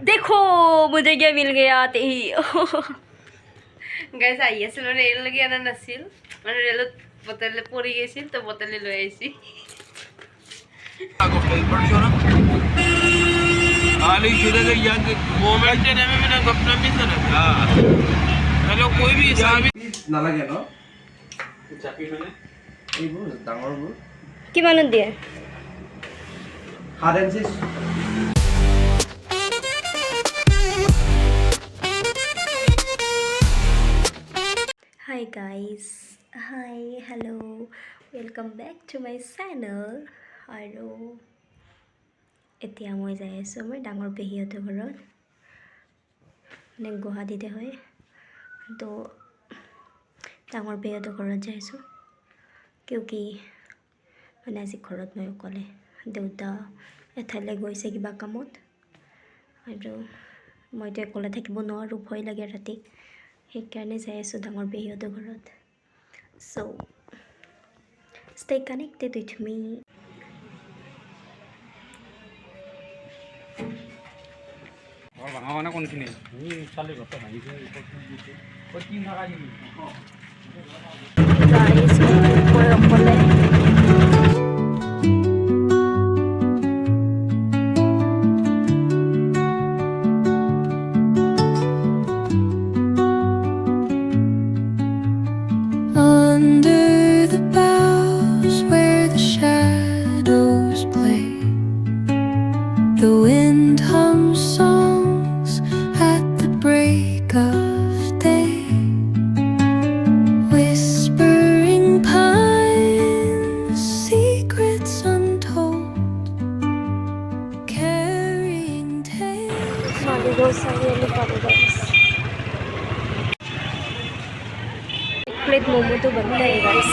देखो मुझे क्या मिल गया आते ही গাইস আইয়াছিল রেল লাগি আনা নাছিল মানে রেল বোতলে পড়ে গেছিল তো বোতলে লই আইছি खाली जुड़े गए या मोमेंट ने में ना गपना भी सर हां हेलो कोई भी हिसाब ना लगे ना चापी मैंने এই বুল ডাঙৰ বুল কিমানত দিয়ে 7 inch Hi guys, hi, hello, welcome back to my channel. আৰু এতিয়া মই যাই আছোঁ মই ডাঙৰ পেহীহঁতৰ ঘৰত মানে গুৱাহাটীতে হয় তো ডাঙৰ পেহীহঁতৰ ঘৰত যাই আছোঁ কিউকি মানে আজি ঘৰত মই অকলে দেউতা এঠাইলৈ গৈছে কিবা কামত আৰু মইতো অকলে থাকিব নোৱাৰোঁ ভয় লাগে ৰাতি সেইকাৰণে যাই আছোঁ ডাঙৰ পেহীহঁতৰ ঘৰত so stay connected with me. और भाঙা মানে কোনখিনি এই চালি গতে ভাঙিছে কত কি থাকা নি guys মই অকলে प्लेट मोमो तो बनता है गाइस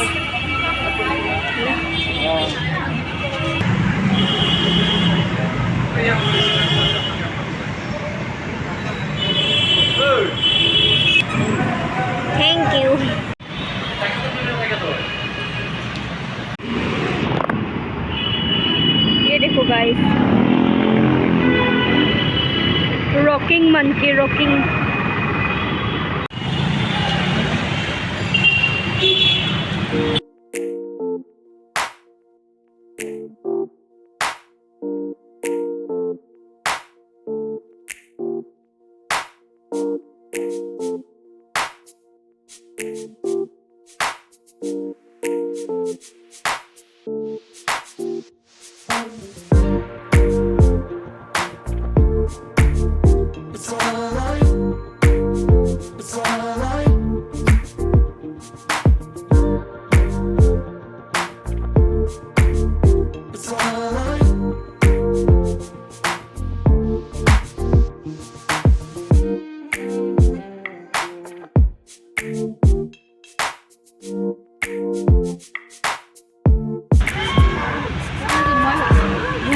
थैंक यू ये देखो guys rocking monkey rocking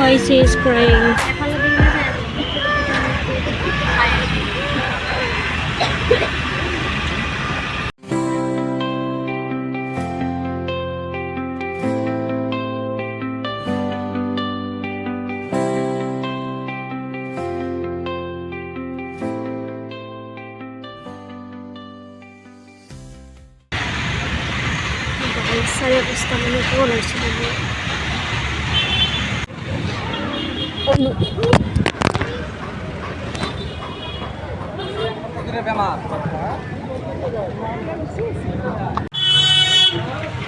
Voice is crying. Saya gusto mo nito wala siya mo. Oh no. कितने पे मार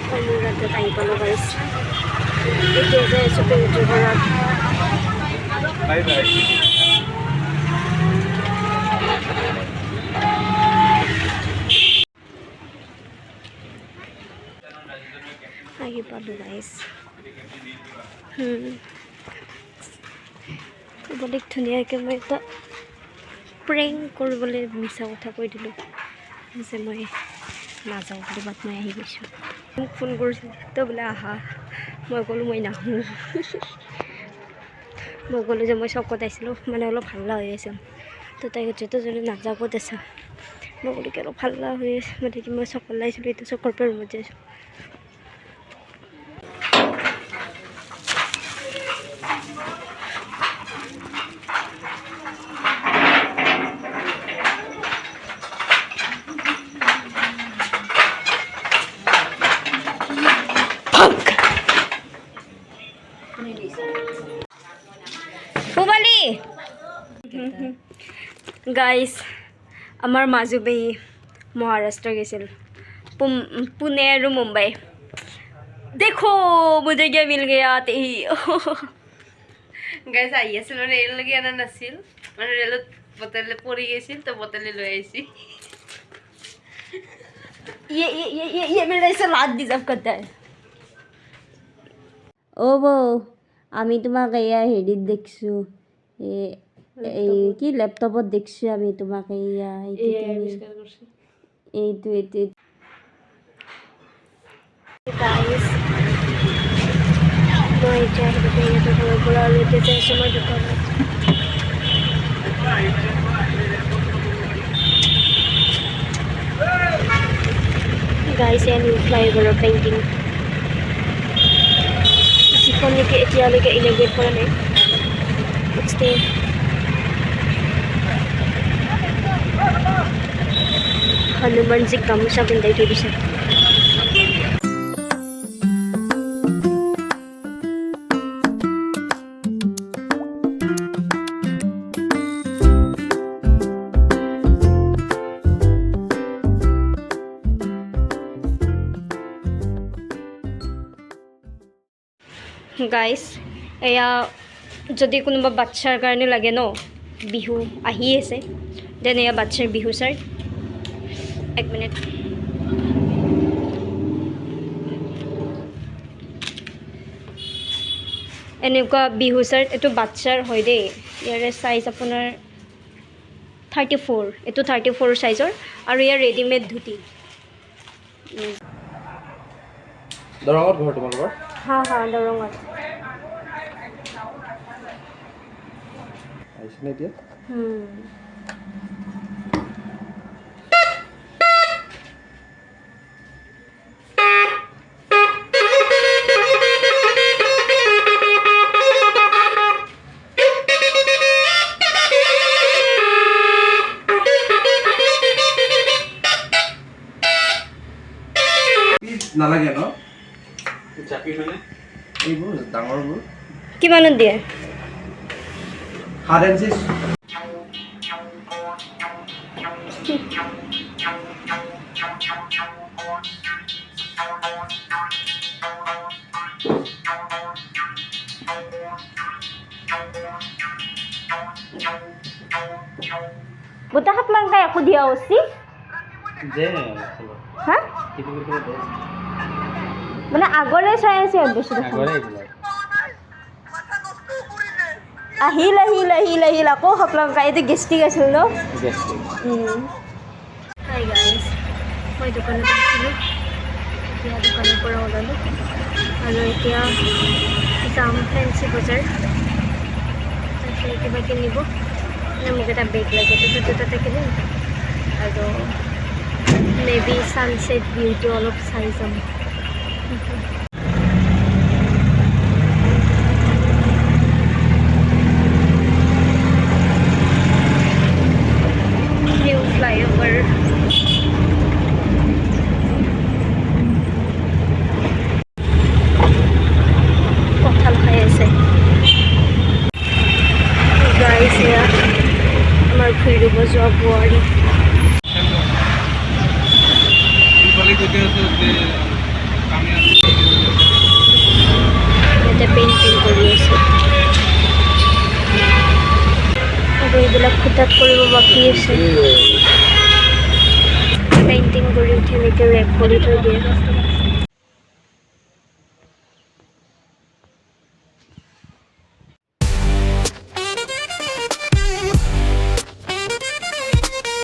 Pamura to tayo pala guys. Ito sa super duper. Bye bye Lagi pala guys. Balik ধুনীয়াকৈ মই এটা prank কৰিবলৈ মিছা কথা কৈ দিলোঁ যে মই নাযাওঁ বুলি বাট মই আহি গৈছোঁ মোক ফোন কৰিছিল তো বোলে আহা মই ক'লোঁ মই নাহোঁ মই ক'লোঁ যে মই চকত আহিছিলোঁ মানে অলপ হাল্লা হৈ আছে তো তাই কৈছে তো যদি নাযাওঁ ক'ত আছা মই ক'লোঁ কি অলপ হাল্লা হৈ আছে মানে কি মই চকত আহিছিলোঁ এতিয়া চকৰ পৰা ৰুমত যাইছোঁ গাইজ আমাৰ মাজু পেহী মহাৰাষ্ট্ৰ গৈছিল পুনে আৰু মুম্বাই দেখো মুझे क्या मिल गया तेही গাইজ আহি আছিল মানে ৰেললৈকে অনা নাছিল মানে ৰেলত বটলে পৰি গৈছিল তো বটলে লৈ আহিছি ये मेरा ऐसा लात डिजर्व करता है ओ बो আমি তোমাক এয়া হেৰিত দেখছোঁ এই কি লেপটপত দেখছোঁ আমি তোমাক এয়া এইটো গাইজ মই এতিয়া সিহঁতৰ ঘৰৰ পৰা আৰু এতিয়া যাইছোঁ মই দোকানত গাইজ এয়া নিউ ফ্লাইঅভাৰৰ পেইণ্টিং যিখন নেকি এতিয়ালৈকে ইনগ্ৰেট কৰা নাই হনুমানজীক গামোচা পিন্ধাই থৈ দিছে গাইজ এয়া যদি কোনোবা বাচ্চাৰ কাৰণে লাগে ন বিহু আহি আছে দেন এয়া বাচ্চাৰ বিহু চাৰ্ট এক মিনিট এনেকুৱা বিহু চাৰ্ট এইটো বাচ্চাৰ হয় দেই ইয়াৰে চাইজ আপোনাৰ 34 এইটো 34 চাইজৰ আৰু ইয়াৰ ৰেডিমেড ধুতি দৰঙত ঘৰ তোমালোকৰ হা দৰঙত আহিছেনে এতিয়া নালাগে ন চাপি মানে এইবোৰ ডাঙৰবোৰ কিমানত দিয়ে 7 inch Butahat lang kaya ako di ausi? Ha? Mana agore saya sih habis itu. Hila ko haplang kaya itu gestik asil lo. Gestik. Hi guys. May dukan na tayo. Kaya dukan na pura ulan lo. Ano kaya isang fancy bazaar. Actually kiba kinibo. Na maganda bake lagi ito tatakinin. Also maybe sunset view to all of size new flyover kothal khai ase guys ya amar phiribo joa boari painting কৰি আছে আৰু এইবিলাক খুটাত কৰিব বাকী আছে painting কৰি উঠি এনেকৈ ৰেপ কৰি থৈ দিয়ে